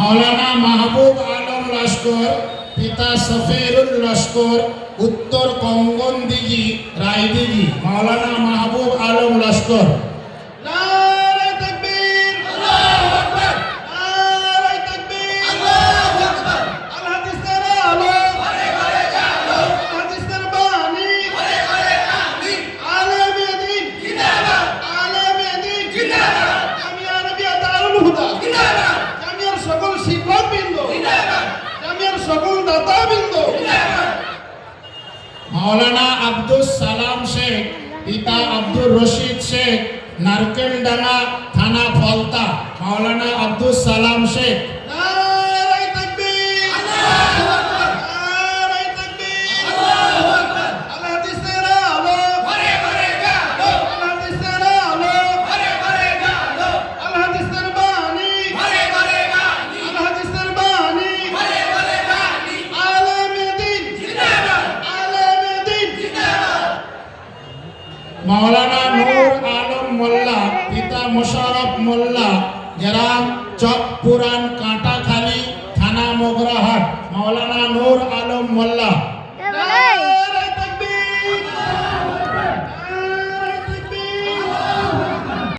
মাওলানা মাহবুব আলম লস্কর, পিতা সফেরুল লস্কর, উত্তর কঙ্গন দিঘি রায়দিঘি। মাওলানা মাহবুব আলম লস্কর। নারে তাকবীর, আল্লাহু আকবার, নারে তাকবীর, আল্লাহু আকবার। আল হাদিসের আলো, ঘরে ঘরে জালো, আল হাদিসের বাণী, ঘরে ঘরে কামি। আলেমে দ্বীন জিন্দাবাদ, আলেমে দ্বীন জিন্দাবাদ। জামিয়া আরবিয়া দারুল হুদা জিন্দাবাদ। জামিয়ার সকল শিক্ষকবৃন্দ জিন্দাবাদ। জামিয়ার সকল দাতাবৃন্দ জিন্দাবাদ। মাওলানা আব্দুল সালাম শেখ, পিতা আব্দুর রশিদ শেখ, নারকেলডাঙ্গা থানা ফলতা। মাওলানা আব্দুল সালাম শেখ। নারে তাকবীর, আল্লাহু আকবার, নারে তাকবীর, আল্লাহু আকবার। আল হাদিসের আলো, ঘরে ঘরে জালো, আল হাদিসের আলো, ঘরে ঘরে জালো, আল হাদিসের বাণী, ঘরে ঘরে কামি। আল হাদিসের বাণী, ঘরে ঘরে কামি। আলেমে দ্বীন জিন্দাবাদ, আলেমে দ্বীন জিন্দাবাদ। মাওলানা নূর আলম মোল্লা, পিতা মোশাররফ মোল্লা, গ্রাম চকপুরান কাঁটাখালী থানা মোগরাহাট। মাওলানা নূর আলম মোল্লা।